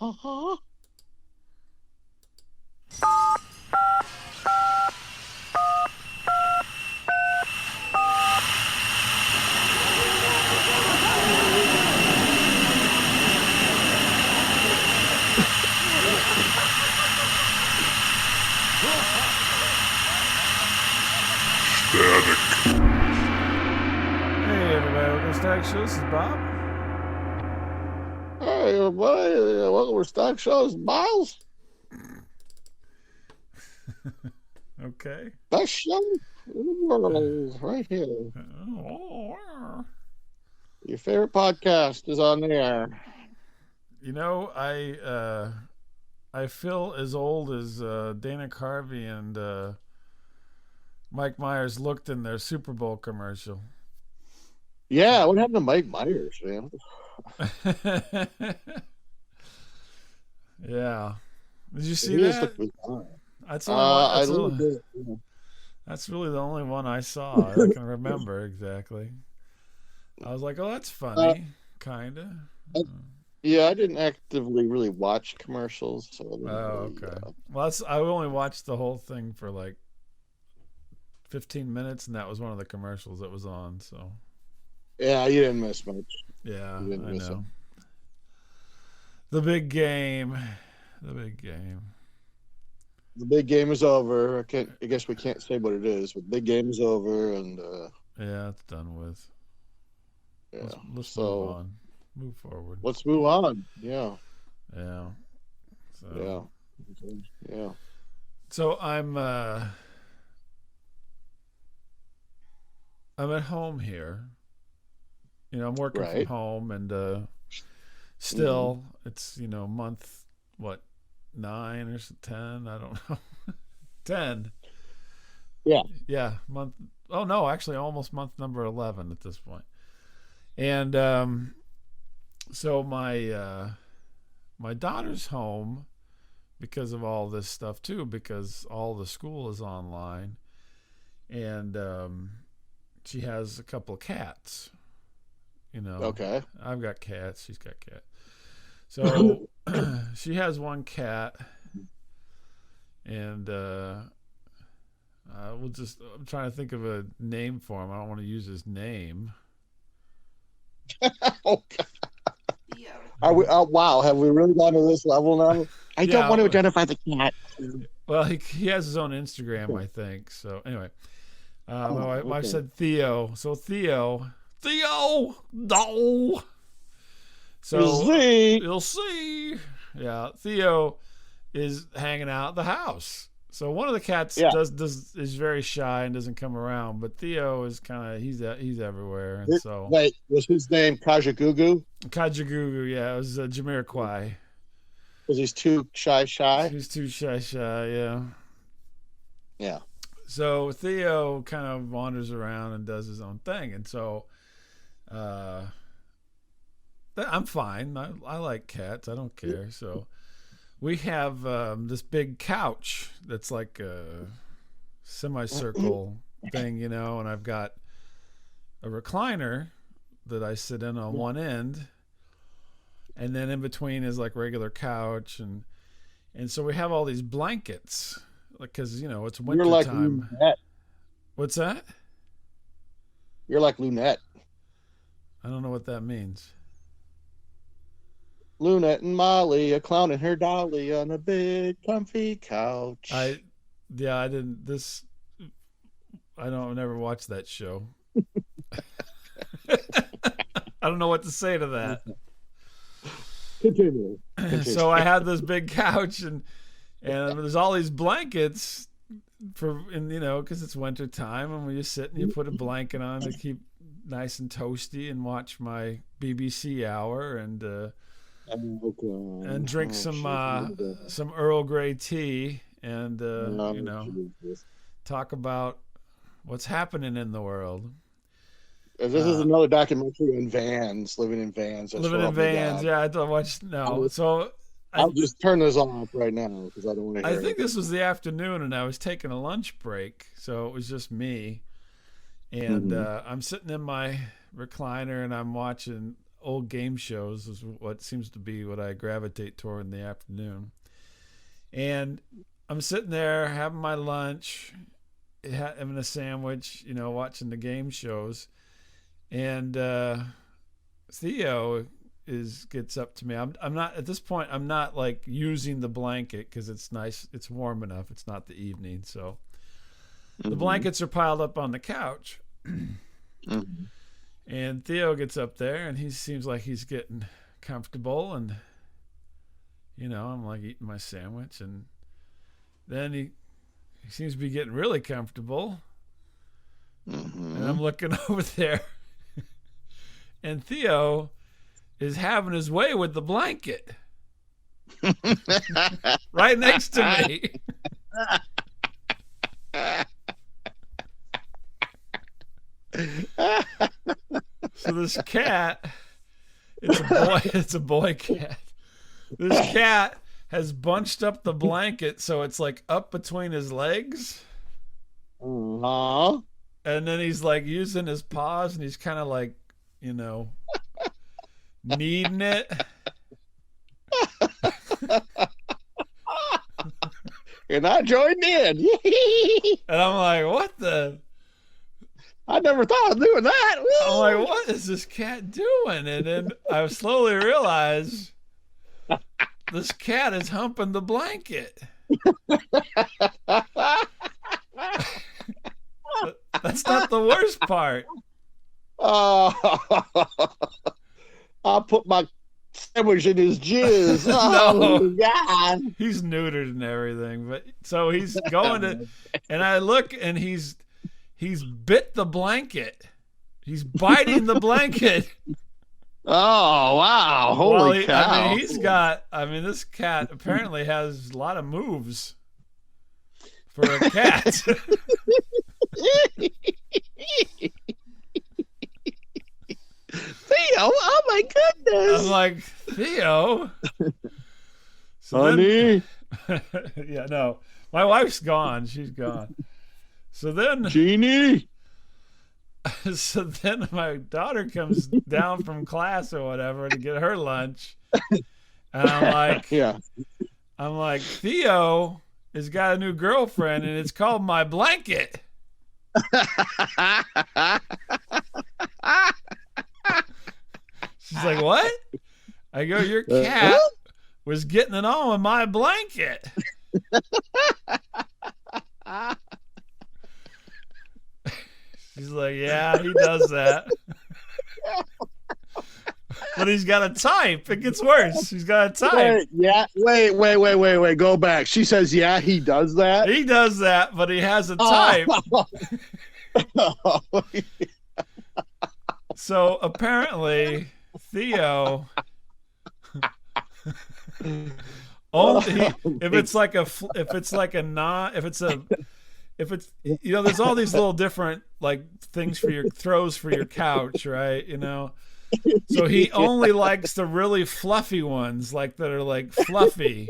Uh-huh. Static. Hey everybody, welcome to Static Show. This is Bob. Hey, everybody. Welcome to Stock Shows. Miles, Okay. best show in the world right here. Your favorite podcast is on the air. You know, I feel as old as Dana Carvey and Mike Myers looked in their Super Bowl commercial. Yeah, what happened to Mike Myers, man? Yeah. Did you see He just that? looked bizarre. That's the only one. I really did. That's really the only one I saw. I can remember exactly. I was like, oh, that's funny, kinda. Yeah, I didn't actively really watch commercials, so I didn't Oh, really, okay. Well, I only watched the whole thing for like 15 minutes, and that was one of the commercials that was on. So yeah, you didn't miss much. yeah, You didn't I miss know. The big game. The big game. The big game is over. I guess we can't say what it is, but the big game is over, and Yeah, it's done with. yeah. Let's So move on. Move forward. let's move on. Yeah, Yeah. So yeah. So I'm at home here. You know, I'm working from Right. home, and still it's month 9 or 10. I don't know. 10. Yeah. Yeah, month. Oh no, actually, almost month number 11 at this point. And so my daughter's home because of all this stuff too, because all the school is online, and she has a couple of cats. Okay. I've got cats. She's got cats. So she has one cat, and I'm trying to think of a name for him. I don't want to use his name. Oh, God. Are we? Oh, wow. Have we really gone to this level now? I Yeah, don't want to identify the cat. Well, he has his own Instagram, I think. So anyway, my wife okay. said Theo. So Theo, no. So Z. you'll see. Yeah, Theo is hanging out at the house. So one of the cats Yeah. is very shy and doesn't come around, but Theo is kind of he's everywhere, and so Wait, was his name Kajagugu? Kajagoogoo, yeah, it was Jamiroquai. Because he's too shy. He's too shy, yeah. Yeah. So Theo kind of wanders around and does his own thing, and so I'm fine. I like cats. I don't care. So we have this big couch that's like a semicircle thing, and I've got a recliner that I sit in on one end, and then in between is like regular couch, and so we have all these blankets, like because it's winter You're like time. Lunette. What's that? You're like Lunette. I don't know what that means. Lunette and Molly, a clown and her dolly on a big comfy couch. I didn't. I never watched that show. I don't know what to say to that. Continue. So I had this big couch, and there's all these blankets because it's winter time, and we just sit and you put a blanket on to keep nice and toasty and watch my BBC hour and drink some Earl Grey tea and talk about what's happening in the world. This is another documentary on vans, living in vans. Living in vans, yeah. I don't watch. No, so I'll just turn this off right now because I don't want to hear I think it. this was the afternoon, and I was taking a lunch break, so it was just me, and I'm sitting in my recliner, and I'm watching old game shows is what seems to be what I gravitate toward in the afternoon. And I'm sitting there having my lunch, having a sandwich, watching the game shows. And Theo gets up to me. I'm not at this point. I'm not like using the blanket because it's nice. It's warm enough. It's not the evening, so the blankets are piled up on the couch. And Theo gets up there, and he seems like he's getting comfortable, and I'm like eating my sandwich, and then he seems to be getting really comfortable, and I'm looking over there, and Theo is having his way with the blanket right next to me. So this cat, it's a boy cat. This cat has bunched up the blanket so it's like up between his legs. Uh-huh. And then he's like using his paws, and he's kind of like, kneading it. And I joined in. And I'm like, what the? I never thought of doing that. I'm like, what is this cat doing? And then I slowly realized this cat is humping the blanket. That's not the worst part. I'll put my sandwich in his jizz. No. Oh, God. He's neutered and everything. But so he's going to, and I look, and he's bit the blanket. He's biting the blanket. Oh, wow. Holy cow. This cat apparently has a lot of moves for a cat. Theo, oh my goodness. I'm like, Theo? Honey? Yeah, no. My wife's gone. She's gone. So then Jeannie? So then my daughter comes down from class or whatever to get her lunch. And I'm like, Theo has got a new girlfriend, and it's called my blanket. She's like, what? I go, your cat was getting it on with my blanket. She's like, yeah, he does that. But he's got a type. It gets worse. He's got a type. Wait. Go back. She says, yeah, he does that? He does that, but he has a type. So apparently, Theo, there's all these little different like things for your throws for your couch, right? So he only likes the really fluffy ones, like that are like fluffy.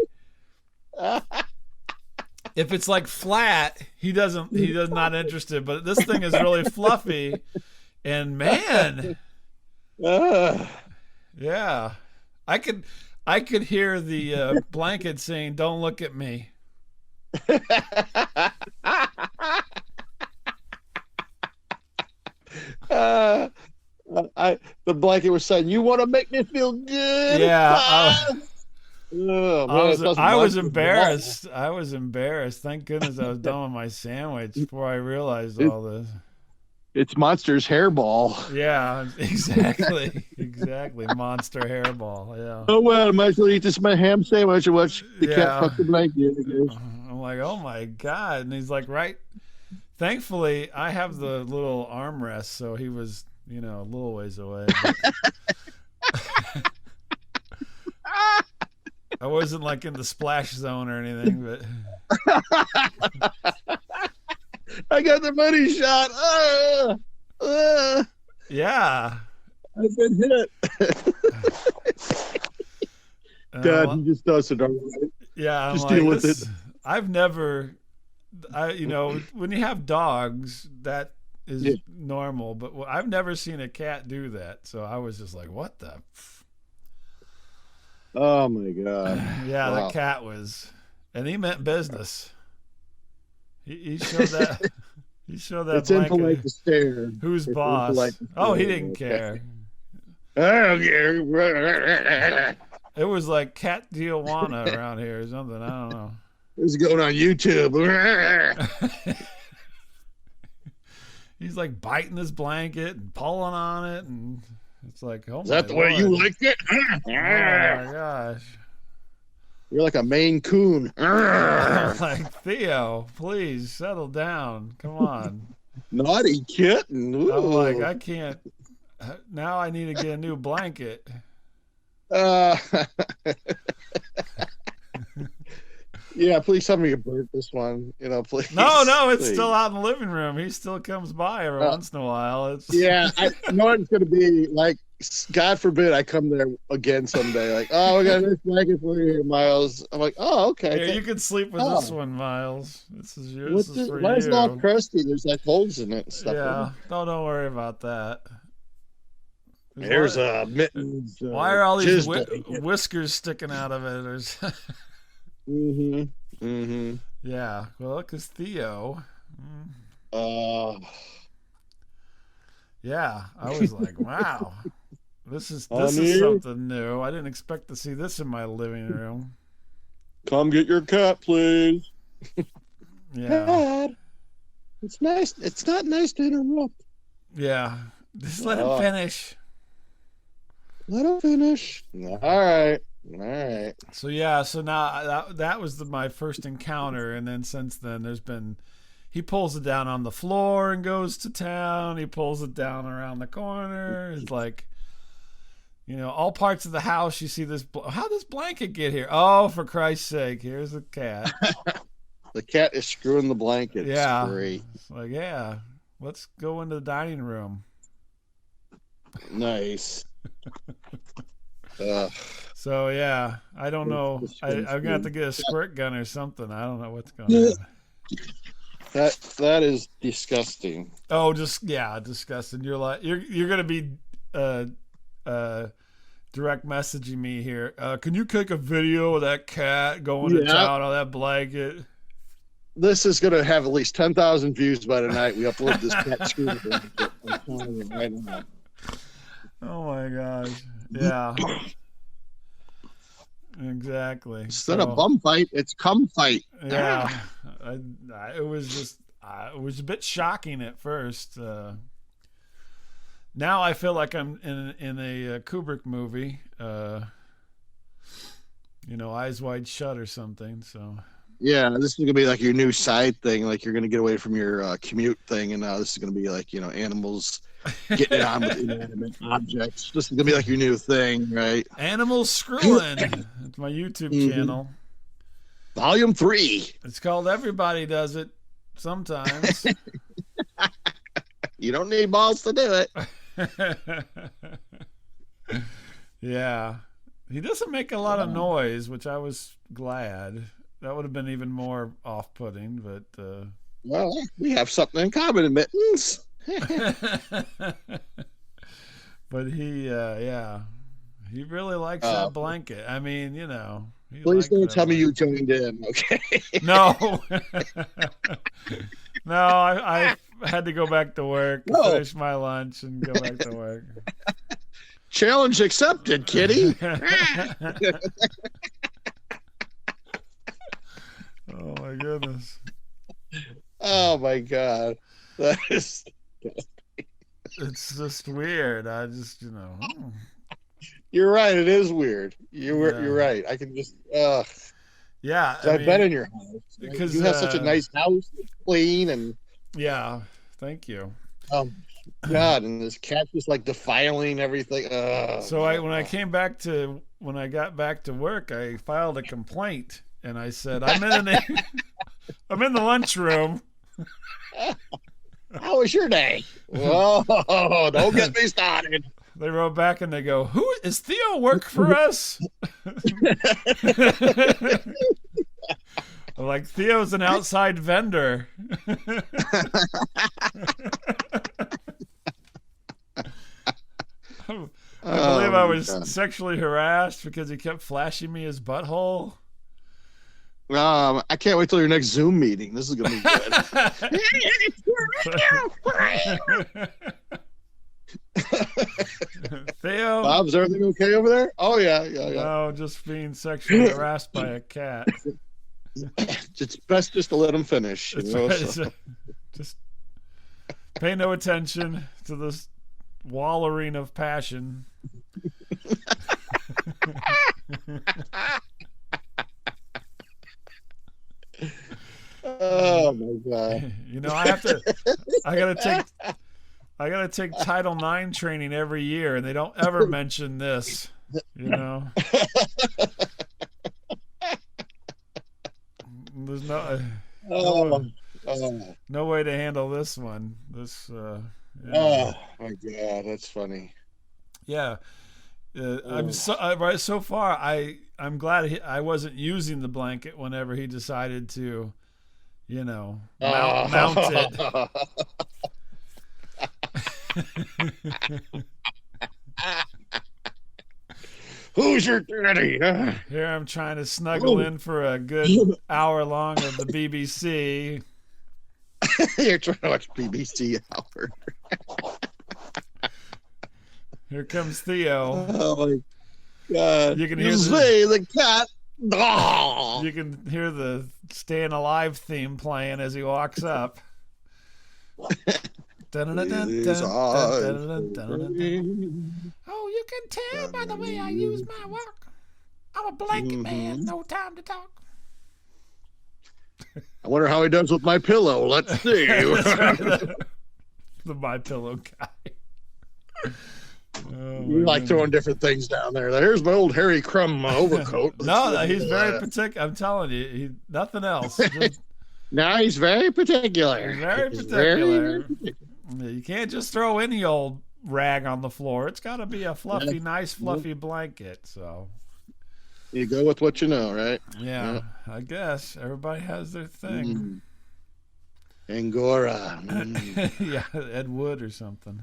If it's like flat, he's not interested. But this thing is really fluffy, and man, yeah, I could hear the blanket saying, "Don't look at me." The blanket was saying, "You want to make me feel good?" Yeah. I was embarrassed. embarrassed. Thank goodness I was done with my sandwich before I realized all this. It's Monster's hairball. Yeah, exactly. Monster hairball. Yeah. Oh well, I might as well eat this my ham sandwich and watch the cat fuck the blanket. I'm like, oh my God. And he's like, right. Thankfully, I have the little armrest, so he was, a little ways away. I wasn't like in the splash zone or anything, but I got the money shot. Yeah. I've been hit. Dad, he just does it. Yeah, I'm just like, deal with it. I've never, when you have dogs, that is Yeah. normal, but I've never seen a cat do that. So I was just like, what the? Oh my god! Yeah, the Wow. cat was, and he meant business. He showed that. He showed that It's impolite blanket. to stare. Who's It's boss? impolite to Oh, he stare, didn't okay. care. I don't care. It was like Cat Tijuana around here or something. I don't know. This is going on YouTube. He's like biting his blanket and pulling on it, and it's like, oh Is my that the way you Lord. like it? Oh my gosh! You're like a Maine Coon. I'm like, Theo, please settle down. Come on. Naughty kitten. I'm like, Ooh. I can't. Now I need to get a new blanket. Uh, yeah, please tell me you burnt this one. You know, please. No, it's Please. still out in the living room. He still comes by every once in a while. It's Yeah, I know it's gonna be like. God forbid I come there again someday. Like, oh, we got this blanket for you here, Miles. I'm like, oh, okay. Here, you can sleep with this one, Miles. This is yours. This is for Why is it all you. crusty? There's like holes in it and stuff. Yeah, don't worry about that. There's mittens. Why are all these jizz blanket. whiskers sticking out of it? Or Mm-hmm. Mm-hmm. yeah, well, because Theo. Yeah, I was like, wow, this is Honey? something new. I didn't expect to see this in my living room. Come get your cat, please. Yeah, Dad, it's nice. It's not nice to interrupt. yeah. Just let him finish. Let him finish. All right. All right. So yeah, so now that was my first encounter, and then since then there's been. He pulls it down on the floor and goes to town. He pulls it down around the corner. It's like, all parts of the house. You see this. How did this blanket get here? Oh, for Christ's sake! Here's a cat. The cat is screwing the blanket. Yeah. Great. It's like, yeah, let's go into the dining room. Nice. So yeah, I don't know. I'm gonna have to get a squirt gun or something. I don't know what's going on. That is disgusting. Oh, disgusting. You're like you're gonna be direct messaging me here. Can you take a video of that cat going to town on that blanket? This is gonna have at least 10,000 views by the night we upload this cat screen blanket. I'm telling you right now. Oh my gosh. Yeah. Exactly. Instead of bum fight, it's cum fight. Yeah. It was just it was a bit shocking at first. Now I feel like I'm in a Kubrick movie. Eyes Wide Shut or something. So yeah, this is gonna be like your new side thing. Like you're gonna get away from your commute thing, and now this is gonna be like animals getting it on with inanimate objects. This is gonna be like your new thing, right? Animals Screwing. It's my YouTube channel. Volume 3. It's called Everybody Does It Sometimes. You don't need balls to do it. Yeah. He doesn't make a lot of noise, which I was glad. That would have been even more off-putting, but well, we have something in common, Mittens. But he really likes that blanket. I mean, Please don't tell me you joined in, okay? No. No, I had to go back to work, finish my lunch, and go back to work. Challenge accepted, kitty. Oh my goodness. Oh my god. That is It's just weird. I just, You're right, it is weird. You're right. I can just yeah. I've been in your house. Because you have such a nice house, clean and yeah, thank you. God, and this cat's just like defiling everything. So when I got back to work, I filed a complaint and I said, I'm in the lunchroom. How was your day? Whoa, don't get me started. They wrote back and they go, "Who is Theo work for us?" I'm like, Theo's an outside vendor. him I Oh, was God. sexually harassed because he kept flashing me his butthole? I can't wait till your next Zoom meeting. This is gonna be good. Theo? Bob, is everything okay over there? Oh yeah, yeah, yeah. No, just being sexually harassed by a cat. It's best just to let him finish. You know, so. Just pay no attention to this wallowing of passion. Oh my God. You know, I gotta take Title IX training every year, and they don't ever mention this. You know, there's Oh, oh, no way to handle this one. This, yeah. oh my God, that's funny. Yeah. I'm so right so far. I'm glad I wasn't using the blanket whenever he decided to, you know, mount it. Who's your daddy? Here I'm trying to snuggle in for a good hour long of the BBC. You're trying to watch BBC Hour. Here comes Theo. Oh my God! You can hear the cat. Oh. You can hear the "Staying Alive" theme playing as he walks up. Oh, you can tell by the way I use my walk. I'm a blanket man, no time to talk. I wonder how he does with my pillow. Let's see. The My Pillow guy. Oh, you like throwing different things down there. Here's my old Harry Crumb overcoat. No, he's very particular. I'm telling you, nothing else. No, he's very particular. Very particular. You can't just throw any old rag on the floor. It's got to be a fluffy, nice, fluffy blanket. So you go with what you know, right? Yeah. I guess everybody has their thing. Angora. Yeah, Ed Wood or something.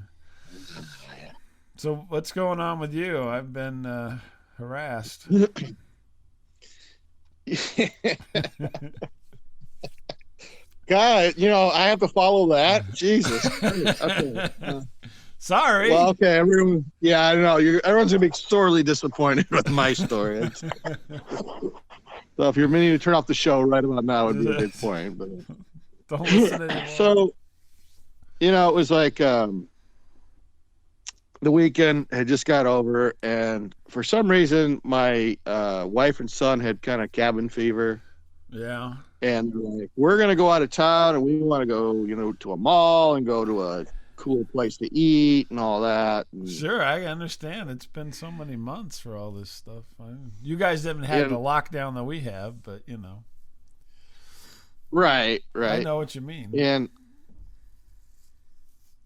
So what's going on with you? I've been harassed. God, I have to follow that. Jesus. Okay. Sorry. Well, okay, everyone. Yeah, I know. Everyone's gonna be sorely disappointed with my story. So if you're meaning to turn off the show right about now, would be a good point. But don't listen anymore. So, it was like the weekend had just got over, and for some reason, my wife and son had kind of cabin fever. Yeah. And like, we're gonna go out of town, and we want to go, to a mall and go to a cool place to eat and all that. And, sure, I understand. It's been so many months for all this stuff. You guys haven't had the lockdown that we have, but Right. I know what you mean. And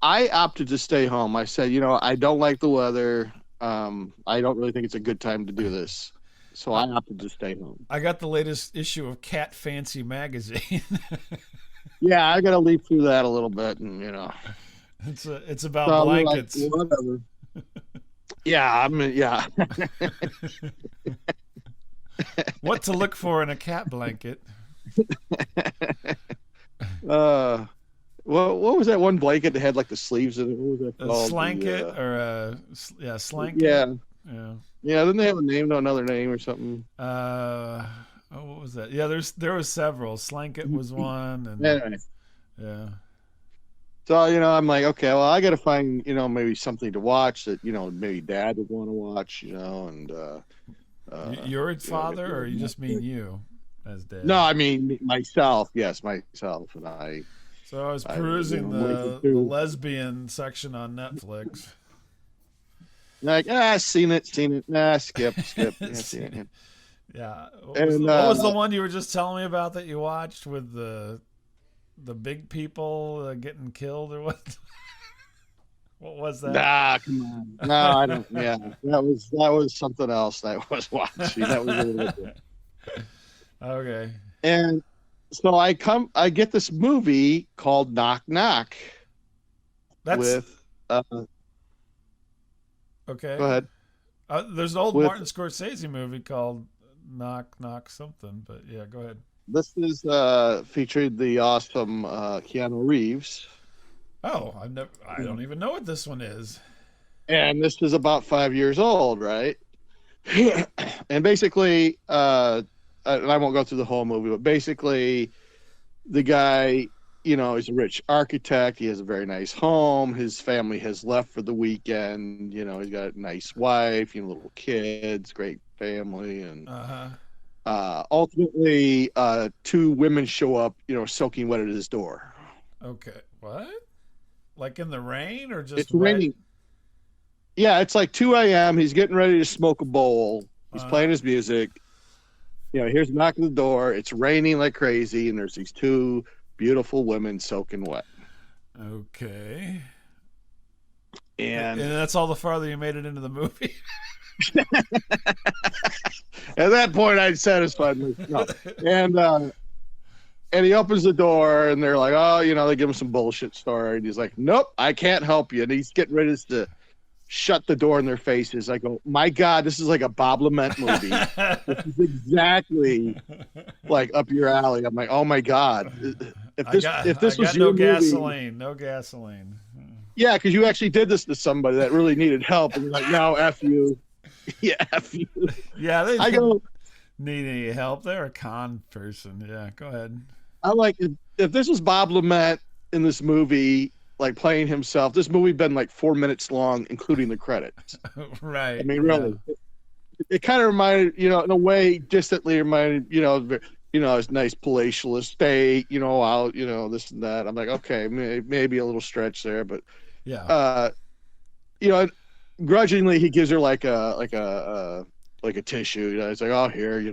I opted to stay home. I said, I don't like the weather. I don't really think it's a good time to do this. So I opted to stay home. I got the latest issue of Cat Fancy magazine. Yeah, I got to leaf through that a little bit, and it's about blankets. Like, whatever. Yeah, yeah. What to look for in a cat blanket? Well, what was that one blanket that had like the sleeves in it? What was that called? Slanket or slanket? Yeah. Yeah, didn't they have a name to another name or something? What was that? Yeah, there was several. Slanket was one, and anyway. Yeah. So I'm like, okay, well, I got to find maybe something to watch that maybe Dad would want to watch, and your father, or you just mean you as Dad? No, I mean myself. Yes, myself and I. So I was perusing the lesbian section on Netflix. Like, seen it. Nah, skip. Yeah, seen it. Yeah. What was the one you were just telling me about that you watched with the big people getting killed or what? What was that? Nah, come on. No, I don't. Yeah, that was something else that I was watching. That was really good. Okay. And so I get this movie called Knock Knock. That's with. Okay. Go ahead. There's an old with Martin Scorsese movie called Knock Knock something, but yeah, go ahead. this is featured the awesome Keanu Reeves, Oh, I don't even know what this one is. and this is about 5 years old, right? And basically, and I won't go through the whole movie, but basically, the guy, is a rich architect. He has a very nice home. His family has left for the weekend. He's got a nice wife, little kids, great family, and Uh ultimately, two women show up, soaking wet at his door. huh. Okay. What? Like in the rain or just It's wet? raining. Yeah, it's like 2 a.m. He's getting ready to smoke a bowl. He's Uh, playing his music. Here's a knock on the door. It's raining like crazy, and there's these two beautiful women soaking wet. okay. And And that's all the farther you made it into the movie. at that point, I'd satisfied myself. And he opens the door, and they're like, "Oh, they give him some bullshit story." And he's like, "Nope, I can't help you." And he's getting ready to shut the door in their faces. I go, "My God, this is like a Bob Lament movie. This is exactly like up your alley." I'm like, "Oh my God, if this was your no movie, gasoline, no gasoline. yeah, because you actually did this to somebody that really needed help, and you're like, no, f you, yeah, f you." Yeah, they I didn't go, need any help. They're a con person. Yeah, go ahead. I'm like, if this was Bob Lament in this movie, like playing himself, this movie been like 4 minutes long, including the credits. Right. I mean, really, it kind of reminded, in a way, distantly reminded, his nice palatial estate, out, this and that. I'm like, okay, maybe a little stretch there, but, Yeah. grudgingly, he gives her like a tissue. It's like, oh, here, your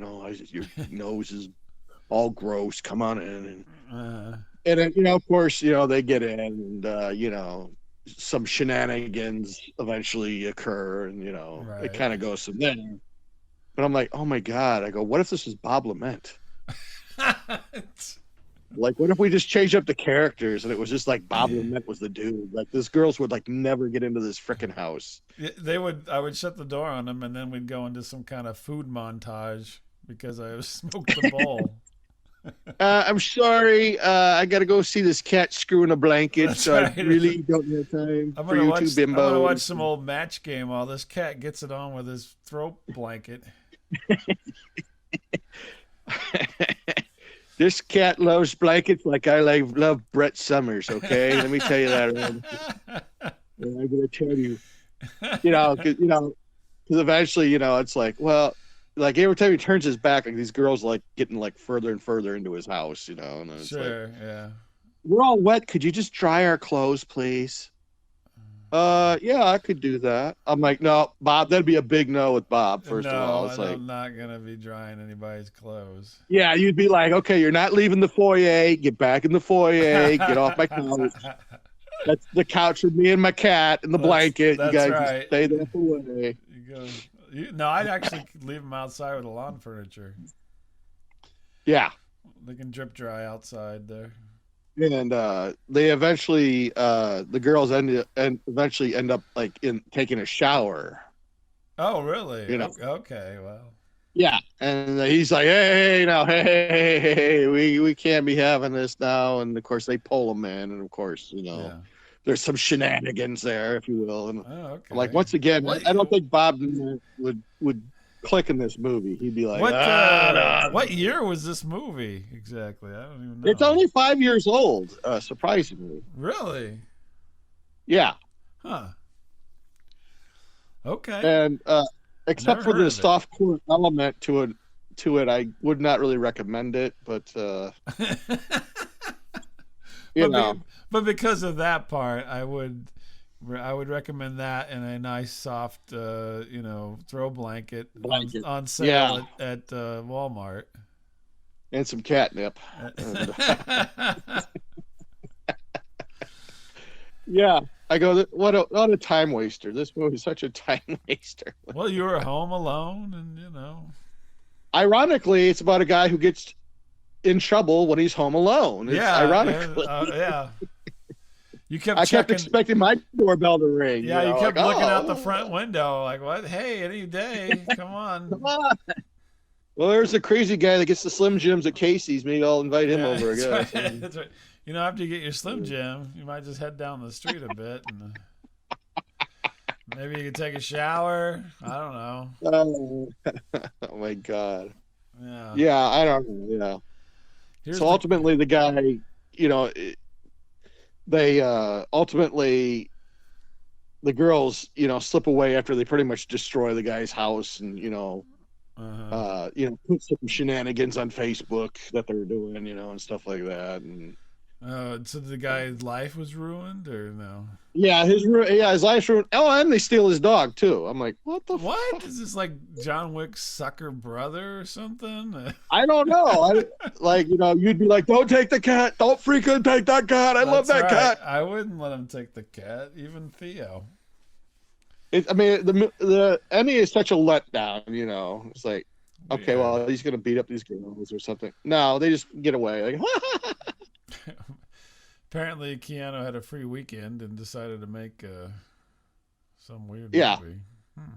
nose is all gross. Come on in, and then, of course, they get in, and some shenanigans eventually occur, and Right. it kind of goes from there. But I'm like, oh my God! I go, what if this is Bob Lament? Like, what if we just changed up the characters and it was just like Bob Lament was the dude? Like, these girls would like never get into this freaking house. I would shut the door on them, and then we'd go into some kind of food montage because I smoked the bowl. I'm sorry. I got to go see this cat screw in a blanket, That's so right. I really don't have time I'm for gonna you watch. two I'm gonna watch bimbos. some old match game while this cat gets it on with his throat blanket. This cat loves blankets like I love Brett Summers. Okay, let me tell you that. Aaron. I'm gonna tell you, because eventually, it's like, well, like every time he turns his back, like these girls like getting like further and further into his house, and it's like, Sure. Yeah. we're all wet. Could you just dry our clothes, please? Yeah, I could do that. I'm like, no, Bob, that'd be a big no with Bob, first of all. It's like, I'm not gonna be drying anybody's clothes. yeah, you'd be like, okay, you're not leaving the foyer. Get back in the foyer. Get off my couch. That's the couch for me and my cat and the blanket. That's You guys right. just stay there away. No, I'd actually leave them outside with the lawn furniture. Yeah. They can drip dry outside there. And they eventually, the girls eventually end up like taking a shower. Oh, really? You know. Okay. Well. Yeah, and he's like, "Hey, now, hey, we can't be having this now." And of course, they pull him in, and of course, Yeah. there's some shenanigans there, if you will. And Oh, okay. like once again, What- I don't think Bob would click in this movie. He'd be like, what year was this movie exactly? I don't even know. It's only 5 years old, surprisingly. Really? Yeah, Huh. Okay. and except Never for heard the of it. softcore element to it, I would not really recommend it. But But because of that part, I would recommend that and a nice soft, throw blanket. On sale Yeah. at Walmart. and some catnip. And, yeah, I go, what a time waster. This movie is such a time waster. Well, you were home alone, and Ironically, it's about a guy who gets in trouble when he's home alone. It's yeah, ironically. yeah. You kept I kept checking. expecting my doorbell to ring. Yeah, you you know, kept like, looking out the oh, front window, like, what? Hey, any day, come come on. on. Well, there's a crazy guy that gets the Slim Jims at Casey's. Maybe I'll invite him Yeah, over, I that's guess. right. That's right. You know, after you get your Slim Jim, you might just head down the street a bit, and maybe you could take a shower. I don't know. Oh, oh my God. Yeah. Yeah, I don't know. Yeah. Here's So the. ultimately, the guy, you know, they ultimately the girls, you know, slip away after they pretty much destroy the guy's house, and Uh-huh. put some shenanigans on Facebook that they're doing, you know, and stuff like that, and So the guy's life was ruined, or no? yeah, his life's ruined. Oh, and they steal his dog too. I'm like, what the What fuck? is this, like John Wick's sucker brother or something? I don't know. You'd be like, don't take the cat. Don't freaking take that cat. I love That's that right. cat. I wouldn't let him take the cat, even Theo. I mean, the Emmy is such a letdown. You know, it's like, okay, Weird. well, he's gonna beat up these girls or something. No, they just get away. Like, Apparently, Keanu had a free weekend and decided to make some weird yeah, movie. Hmm.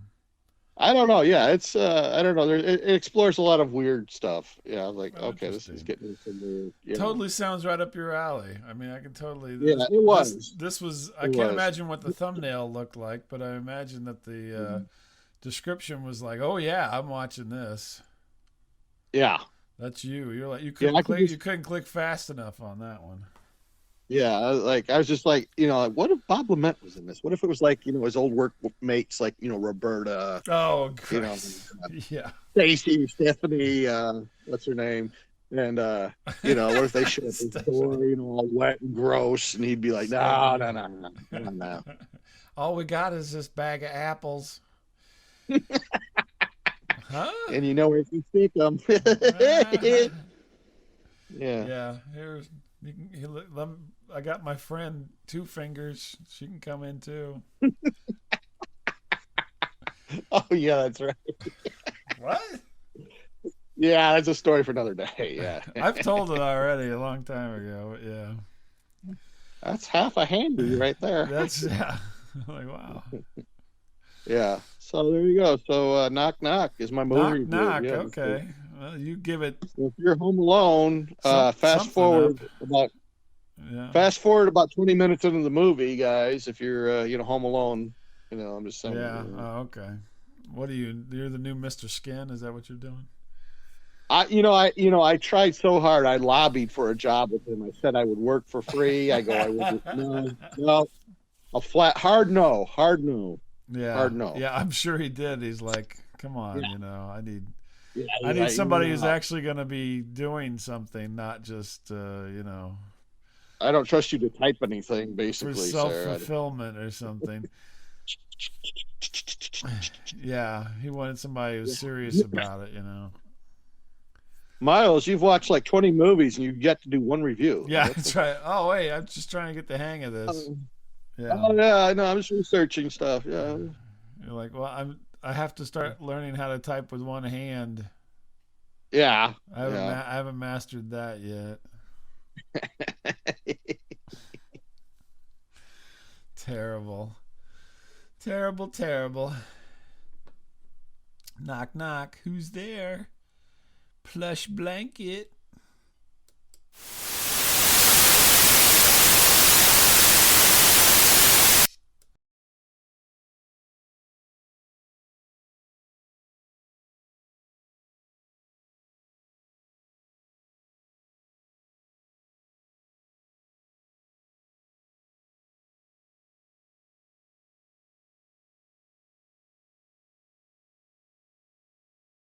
I don't know. Yeah, it's I don't know. It explores a lot of weird stuff. Yeah, like Well, okay, this is interesting. getting some weird. Totally sounds right up your alley. I mean, I can totally. Yeah, This it was. this was. I It can't was. imagine what the thumbnail looked like, but I imagine that the description was like, "Oh yeah, I'm watching this." Yeah, That's you. You're like you yeah. couldn't I could click. just You couldn't click fast enough on that one. yeah. I was just like, like, what if Bob Lament was in this? What if it was like, his old workmates, like, Roberta, Oh, you know, Christ. Yeah. Stacy, Stephanie, what's her name? And what if they showed up at his door, Stephanie. all wet and gross, and he'd be like, no, no, no, no, no, no. All we got is this bag of apples. Huh? And you know where you stick them. Uh, Yeah. yeah. Here's. I got my friend Two Fingers. She can come in too. Oh yeah, that's right. What? Yeah, that's a story for another day. Yeah. I've told it already a long time ago. But yeah. That's half a handy right there. That's yeah. Like wow. Yeah. So there you go. So Knock Knock is my movie Knock review. knock. Yeah. Okay. Well, you give it So if you're home alone, something up. Yeah. fast forward about 20 minutes into the movie, guys. If you're home alone, I'm just saying. Yeah. Oh, okay. What are you? You're the new Mr. Skin. Is that what you're doing? I tried so hard. I lobbied for a job with him. I said I would work for free. I would no, a hard no. Yeah. Hard no. Yeah. I'm sure he did. He's like, come on. Yeah. I need. Yeah, I need somebody who's no. actually going to be doing something, not just I don't trust you to type anything, for basically, self sir. fulfillment or something. Yeah, he wanted somebody who's serious about it. Miles, you've watched like 20 movies and you've yet to do one review. Yeah, that's right. Oh wait, I'm just trying to get the hang of this. Yeah. Oh yeah, I know. I'm just researching stuff. Yeah. You're like, well, I have to start learning how to type with one hand. Yeah. I haven't mastered that yet. Terrible. Terrible, terrible. Knock, knock. Who's there? Plush blanket.